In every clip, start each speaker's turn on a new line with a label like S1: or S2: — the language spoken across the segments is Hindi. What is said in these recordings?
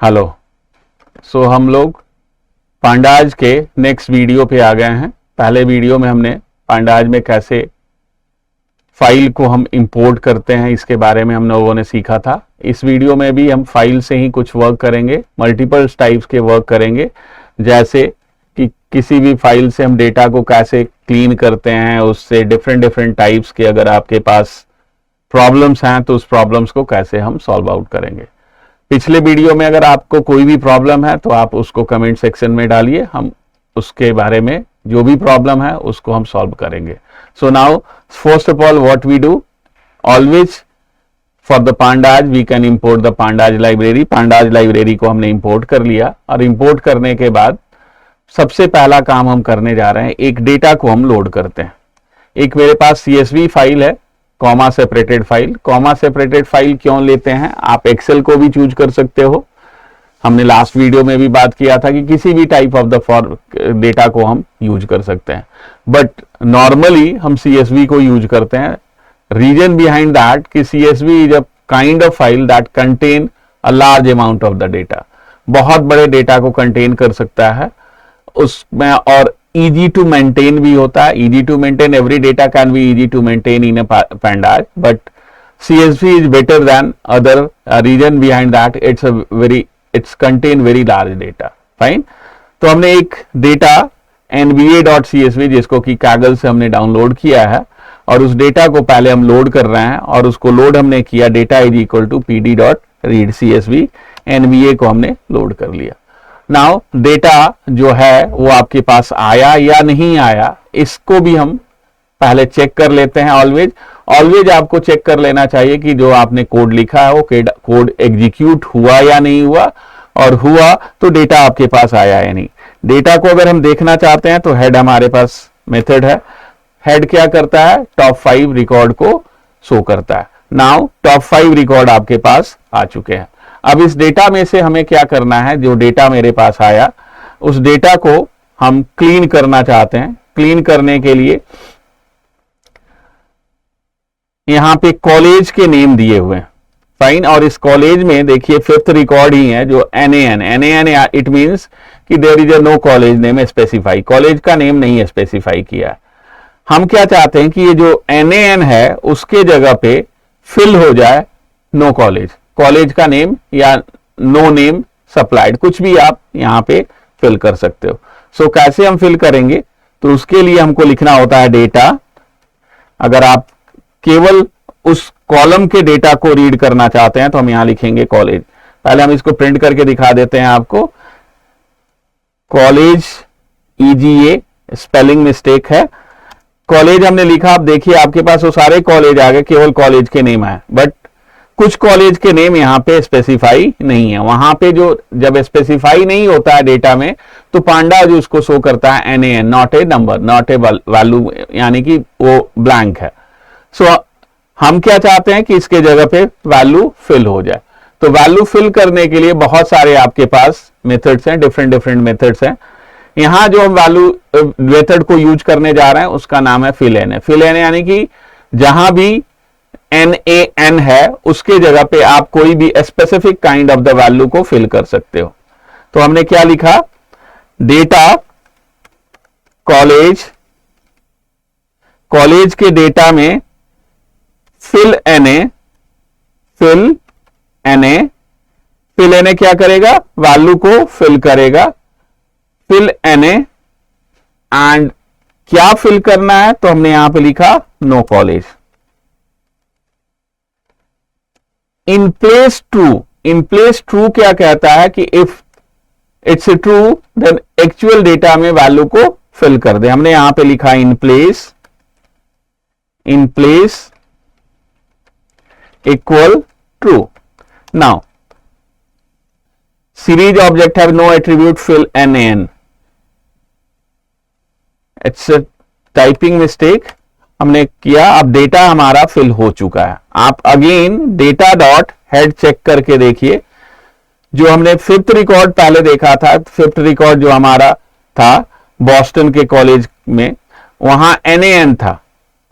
S1: हेलो। सो हम लोग पांडाज के नेक्स्ट वीडियो पे आ गए हैं। पहले वीडियो में हमने पांडाज में कैसे फाइल को हम इंपोर्ट करते हैं इसके बारे में हम लोगों ने सीखा था। इस वीडियो में भी हम फाइल से ही कुछ वर्क करेंगे, मल्टीपल टाइप्स के वर्क करेंगे, जैसे कि किसी भी फाइल से हम डेटा को कैसे क्लीन करते हैं, उससे डिफरेंट टाइप्स के अगर आपके पास प्रॉब्लम्स हैं तो उस प्रॉब्लम्स को कैसे हम सॉल्व आउट करेंगे। पिछले वीडियो में अगर आपको कोई भी प्रॉब्लम है तो आप उसको कमेंट सेक्शन में डालिए, हम उसके बारे में जो भी प्रॉब्लम है उसको हम सॉल्व करेंगे। So now first of all what we do, always for the pandas we can import the pandas library. Pandas library को हमने इंपोर्ट कर लिया और इंपोर्ट करने के बाद सबसे पहला काम हम करने जा रहे हैं, एक डेटा को हम लोड करते हैं। एक मेरे पास CSV फाइल है, comma separated file. Comma separated file क्यों लेते हैं, आप एक्सेल को भी चूज कर सकते हो। हमने लास्ट वीडियो में भी बात किया था कि किसी भी टाइप ऑफ द डेटा को हम यूज कर सकते हैं, बट नॉर्मली हम CSV को यूज करते हैं। रीजन बिहाइंड दैट कि CSV is a kind of file that contain a large amount of the data, बहुत बड़े डेटा को कंटेन कर सकता है उसमें, और easy to maintain भी होता है। easy to maintain, every data can be easy to maintain in a Pandas, but CSV is better than other reason behind that it's contain very large data. Fine. तो हमने एक डेटा nba.csv जिसको कि कागल से हमने डाउनलोड किया है और उस डेटा को पहले हम लोड कर रहे हैं और उसको लोड हमने किया, data is equal to pd.read csv, nba को हमने लोड कर लिया। नाउ डेटा जो है वो आपके पास आया या नहीं आया, इसको भी हम पहले चेक कर लेते हैं। ऑलवेज आपको चेक कर लेना चाहिए कि जो आपने कोड लिखा है वो कोड एग्जीक्यूट हुआ या नहीं हुआ, और हुआ तो डेटा आपके पास आया या नहीं। डेटा को अगर हम देखना चाहते हैं तो हेड हमारे पास मेथड है। हेड क्या करता है, टॉप 5 रिकॉर्ड को शो करता है। नाउ टॉप 5 रिकॉर्ड आपके पास आ चुके हैं। अब इस डेटा में से हमें क्या करना है, जो डेटा मेरे पास आया उस डेटा को हम क्लीन करना चाहते हैं। क्लीन करने के लिए यहां पे कॉलेज के नेम दिए हुए हैं, फाइन। और इस कॉलेज में देखिए 5th रिकॉर्ड ही है जो NaN इट मींस कि there is no college name specify, college का नेम नहीं स्पेसिफाई किया है। हम क्या चाहते हैं कि ये जो NaN है उसके जगह पे फिल हो जाए नो कॉलेज, कॉलेज का नेम या नो नेम सप्लाइड, कुछ भी आप यहां पे फिल कर सकते हो। सो कैसे हम फिल करेंगे, तो उसके लिए हमको लिखना होता है डेटा। अगर आप केवल उस कॉलम के डेटा को रीड करना चाहते हैं तो हम यहां लिखेंगे कॉलेज। पहले हम इसको प्रिंट करके दिखा देते हैं आपको। कॉलेज EGA स्पेलिंग मिस्टेक है, कॉलेज हमने लिखा। आप देखिए आपके पास वो सारे कॉलेज आ गए, केवल कॉलेज के नेम आए, बट कुछ कॉलेज के नेम यहाँ पे स्पेसिफाई नहीं है। वहां पे जो जब स्पेसिफाई नहीं होता है डेटा में तो पांडा जो उसको शो करता है NaN, not a number, not a value, यानी कि वो ब्लैंक है। सो हम क्या चाहते हैं कि इसके जगह पे वैल्यू फिल हो जाए। तो वैल्यू फिल करने के लिए बहुत सारे आपके पास मेथड्स हैं, डिफरेंट मेथड्स हैं। यहां जो हम वैल्यू मेथड को यूज करने जा रहे हैं उसका नाम है fill_na। fill_na यानी कि जहां भी NaN है उसके जगह पे आप कोई भी specific kind of the value को फिल कर सकते हो। तो हमने क्या लिखा, डेटा कॉलेज, कॉलेज के डेटा में fill_na, fill_na क्या करेगा, वैल्यू को फिल करेगा। fill_na एंड क्या फिल करना है, तो हमने यहां पे लिखा no college. In place true क्या कहता है कि if it's true then actual data में वैल्यू को फिल कर दे। हमने यहां पे लिखा in place equal true. Now series object have no attribute fill_na, it's a typing mistake हमने किया। अब डेटा हमारा फिल हो चुका है। आप again data dot head check करके देखिए, जो हमने 5th रिकॉर्ड पहले देखा था, 5th रिकॉर्ड जो हमारा था बॉस्टन के कॉलेज में, वहां NaN था।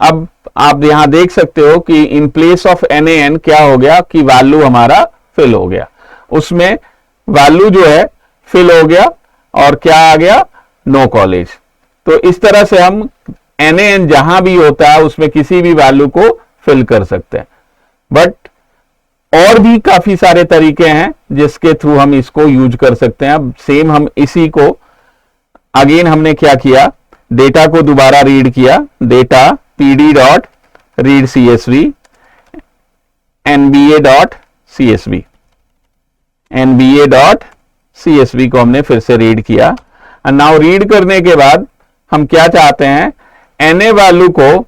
S1: अब आप यहां देख सकते हो कि इन प्लेस ऑफ NaN क्या हो गया कि वैल्यू हमारा फिल हो गया। उसमें वैल्यू जो है फिल हो गया और क्या आ गया, नो कॉलेज। तो इस तरह से हम NaN जहां भी होता है उसमें किसी भी वैल्यू को फिल कर सकते हैं। बट और भी काफी सारे तरीके हैं जिसके थ्रू हम इसको यूज कर सकते हैं। अब सेम हम इसी को अगेन हमने क्या किया, डेटा को दोबारा रीड किया, data pd dot read CSV nba dot CSV nba dot CSV को हमने फिर से रीड किया। और नाउ रीड करने के बाद हम क्या चाहते हैं, NA वैल्यू को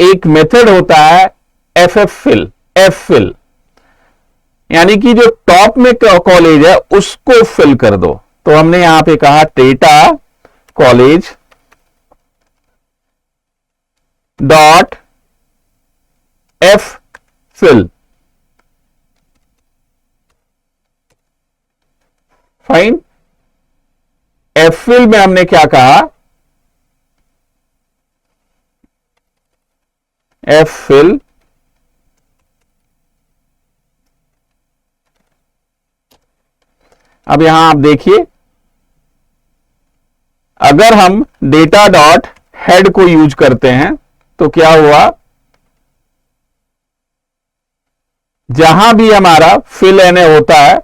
S1: एक मेथड होता है FFFill, Ffill, यानी कि जो टॉप में कॉलेज है उसको फिल कर दो। तो हमने यहां पे कहा data college dot Ffill, fine. Ffill में हमने क्या कहा, Ffill अब यहां आप देखिए, अगर हम डेटा डॉट हेड को यूज करते हैं तो क्या हुआ, जहां भी हमारा फिल NA होता है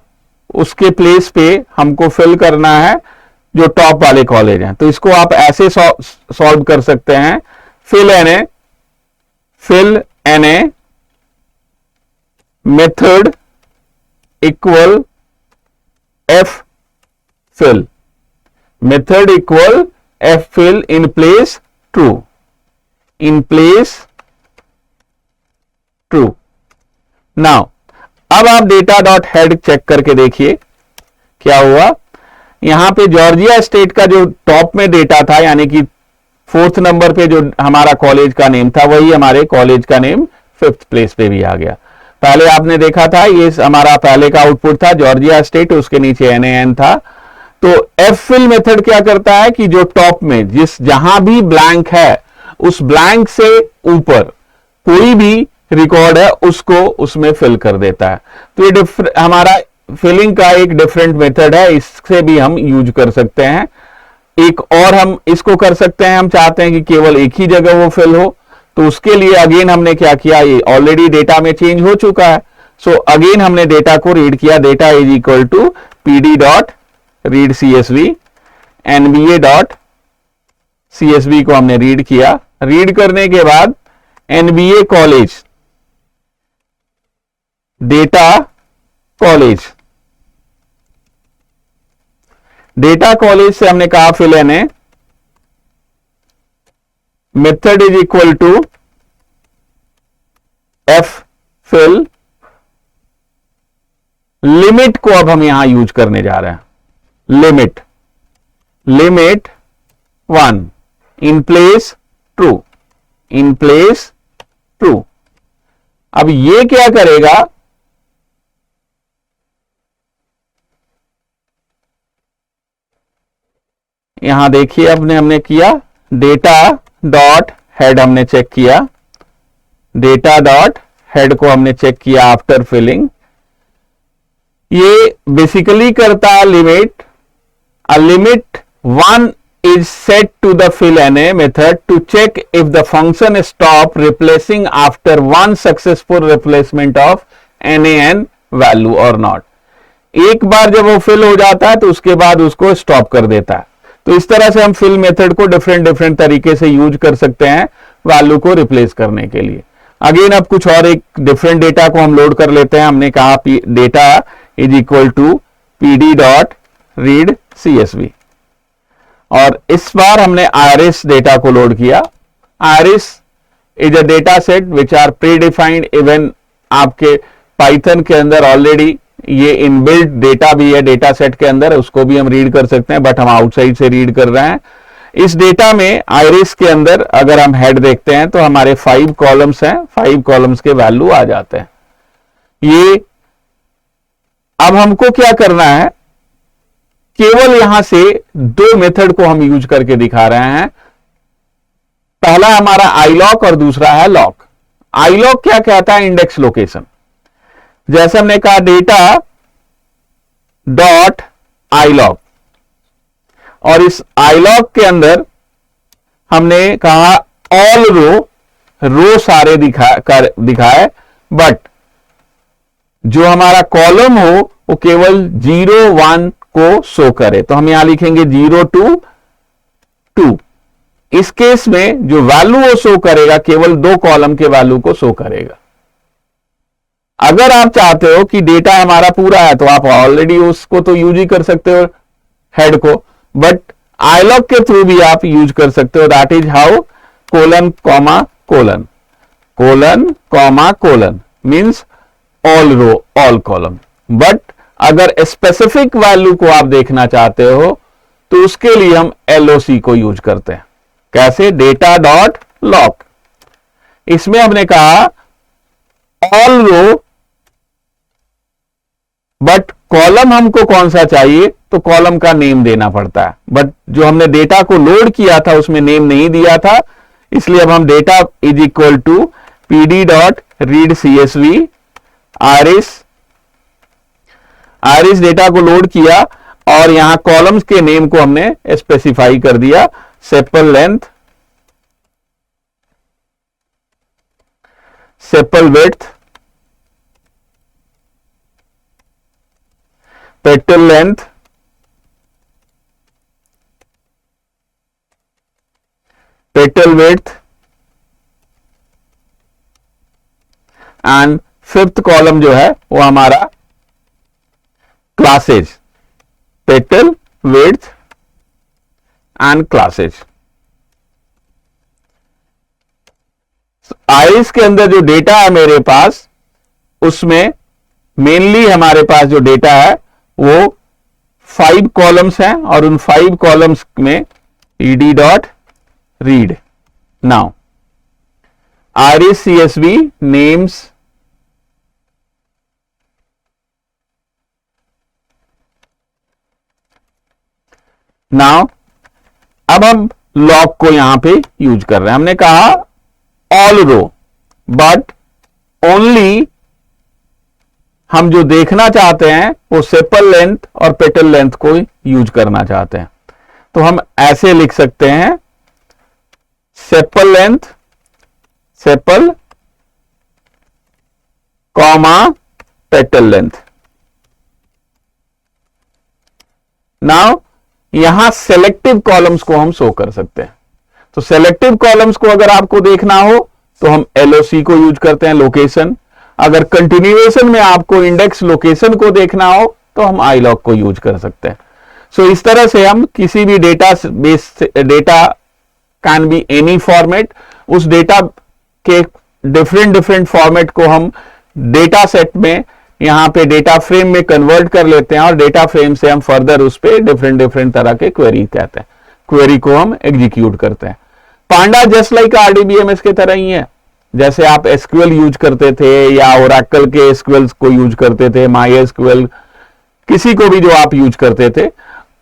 S1: उसके प्लेस पे हमको फिल करना है जो टॉप वाले कॉलेज हैं। तो इसको आप ऐसे सॉल्व कर सकते हैं, fill NA method equal Ffill, method equal Ffill in place true, in place true. Now अब आप डेटा डॉट हेड चेक करके देखिए क्या हुआ। यहां पे जॉर्जिया स्टेट का जो टॉप में डेटा था, यानी कि 4th नंबर पे जो हमारा कॉलेज का नेम था, वही हमारे कॉलेज का नेम 5th प्लेस पे भी आ गया। पहले आपने देखा था ये हमारा पहले का आउटपुट था जॉर्जिया स्टेट, उसके नीचे NaN था। तो Ffill मेथड क्या करता है कि जो टॉप में जहां भी ब्लैंक है उस ब्लैंक से ऊपर कोई भी रिकॉर्ड है उसको उसमें फिल कर देता है। तो ये हमारा फिलिंग का एक डिफरेंट मेथड है, इससे भी हम यूज कर सकते हैं। एक और हम इसको कर सकते हैं, हम चाहते हैं कि केवल एक ही जगह वो फिल हो, तो उसके लिए अगेन हमने क्या किया, ये ऑलरेडी डेटा में चेंज हो चुका है। सो अगेन हमने डेटा को रीड किया, data is equal to pd dot read CSV, nba dot CSV को हमने रीड किया। रीड करने के बाद nba college data college, data college से हमने कहा fill NA, method is equal to Ffill, limit को अब हम यहां यूज करने जा रहे हैं, limit 1 in place true, in place true. अब ये क्या करेगा, यहां देखिए हमने किया डेटा डॉट हेड, हमने चेक किया डेटा डॉट हेड को हमने चेक किया आफ्टर फिलिंग। ये बेसिकली करता है limit, a limit 1 is set to the fill NA method to check if the function stop replacing after one successful replacement of NaN value or not। एक बार जब वो फिल हो जाता है तो उसके बाद उसको स्टॉप कर देता है। तो इस तरह से हम फिल मेथड को डिफरेंट तरीके से यूज कर सकते हैं वैल्यू को रिप्लेस करने के लिए। अगेन अब कुछ और एक डिफरेंट डेटा को हम लोड कर लेते हैं। हमने कहा data is equal to pd dot read CSV, और इस बार हमने आयरिस डेटा को लोड किया। Iris is a data set which are predefined, even आपके पाइथन के अंदर ऑलरेडी ये इनबिल्ट डेटा भी है डेटा सेट के अंदर, उसको भी हम रीड कर सकते हैं, बट हम आउटसाइड से रीड कर रहे हैं। इस डेटा में आयरिस के अंदर अगर हम हेड देखते हैं तो हमारे 5 कॉलम्स हैं, 5 कॉलम्स के वैल्यू आ जाते हैं। ये अब हमको क्या करना है, केवल यहां से 2 मेथड को हम यूज करके दिखा रहे हैं। पहला हमारा iLock और दूसरा है लॉक। आईलॉग क्या कहता है? Index location. जैसे हमने कहा डेटा डॉट आईलॉग, और इस आईलॉग के अंदर हमने कहा ऑल रो सारे दिखाए, बट जो हमारा कॉलम हो वो केवल 0 1 को शो करे। तो हम यहां लिखेंगे 0 2 2। इस केस में जो वैल्यू वो शो करेगा केवल 2 कॉलम के वैल्यू को शो करेगा। अगर आप चाहते हो कि डेटा हमारा पूरा है तो आप ऑलरेडी उसको तो यूज ही कर सकते हो हेड को, बट आईलॉग के थ्रू भी आप यूज कर सकते हो। That is how colon comma colon, colon comma colon means all row all column. But अगर स्पेसिफिक वैल्यू को आप देखना चाहते हो तो उसके लिए हम LOC को यूज करते हैं। कैसे? Data dot lock. इसमें हमने कहा ऑल रो, बट कॉलम हमको कौन सा चाहिए तो कॉलम का नेम देना पड़ता है। बट जो हमने डेटा को लोड किया था उसमें नेम नहीं दिया था, इसलिए अब हम data is equal to PD dot read CSV iris data को लोड किया और यहां कॉलम्स के नेम को हमने स्पेसिफाई कर दिया। Sepal length, sepal width, petal length, petal width and fifth column जो है वो हमारा classes, petal width and classes. Ice के अंदर जो डेटा है मेरे पास, उसमें मेनली हमारे पास जो डेटा है वो 5 कॉलम्स हैं और उन 5 कॉलम्स में PD dot read. Now iris CSV names now, अब हम लॉक को यहां पे यूज कर रहे हैं। हमने कहा ऑल रो, बट ओनली हम जो देखना चाहते हैं वो सेपल लेंथ और पेटल लेंथ को यूज करना चाहते हैं। तो हम ऐसे लिख सकते हैं sepal length, sepal comma petal length. Now यहां सेलेक्टिव कॉलम्स को हम शो कर सकते हैं। तो सेलेक्टिव कॉलम्स को अगर आपको देखना हो तो हम LOC को यूज करते हैं, लोकेशन। अगर कंटिन्यूएशन में आपको इंडेक्स लोकेशन को देखना हो तो हम आईलॉग को यूज कर सकते हैं। सो इस तरह से हम किसी भी data base, data can be any format, उस डेटा के डिफरेंट फॉर्मेट को हम डेटा सेट में, यहां पे डेटा फ्रेम में कन्वर्ट कर लेते हैं और डेटा फ्रेम से हम फर्दर उस पे डिफरेंट तरह के क्वेरी कहते हैं, क्वेरी को हम एग्जीक्यूट करते हैं। पांडा जस्ट लाइक RDBMS के तरह ही है। जैसे आप SQL यूज करते थे या ओरेकल के SQL को यूज करते थे, MySQL, किसी को भी जो आप यूज करते थे,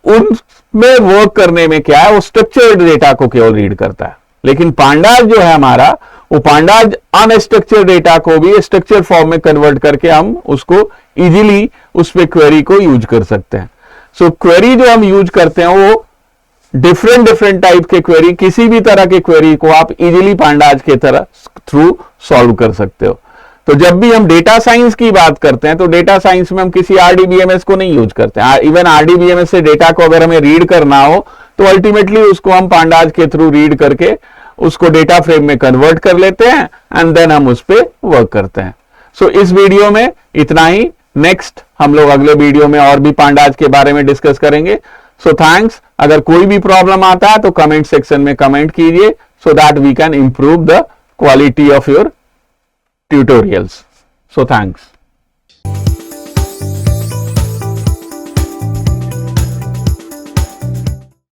S1: उनमें वर्क करने में क्या है, वो स्ट्रक्चर्ड डेटा को केवल रीड करता है। लेकिन पांडाज जो है हमारा, वो पांडाज अनस्ट्रक्चर्ड डेटा को भी स्ट्रक्चर फॉर्म में कन्वर्ट करके हम उसको इजीली उस पे क्वेरी को यूज कर सकते हैं। सो क्वेरी जो हम यूज करते हैं वो डिफरेंट टाइप के क्वेरी, किसी भी तरह के क्वेरी को आप इजीली पांडाज के तरह थ्रू सॉल्व कर सकते हो। तो जब भी हम डेटा साइंस की बात करते हैं तो डेटा साइंस में हम किसी RDBMS को नहीं यूज करते हैं। इवन RDBMS से डेटा को अगर हमें रीड करना हो तो अल्टीमेटली उसको हम पांडाज के थ्रू रीड करके उसको डेटा फ्रेम में कन्वर्ट कर लेते हैं एंड देन हम उस पर वर्क करते हैं। सो इस वीडियो में इतना ही। नेक्स्ट हम लोग अगले वीडियो में और भी पांडाज के बारे में डिस्कस करेंगे। So thanks. अगर कोई भी प्रॉब्लम आता है तो कमेंट सेक्शन में कमेंट कीजिए so that we can improve the quality of your tutorials. So thanks.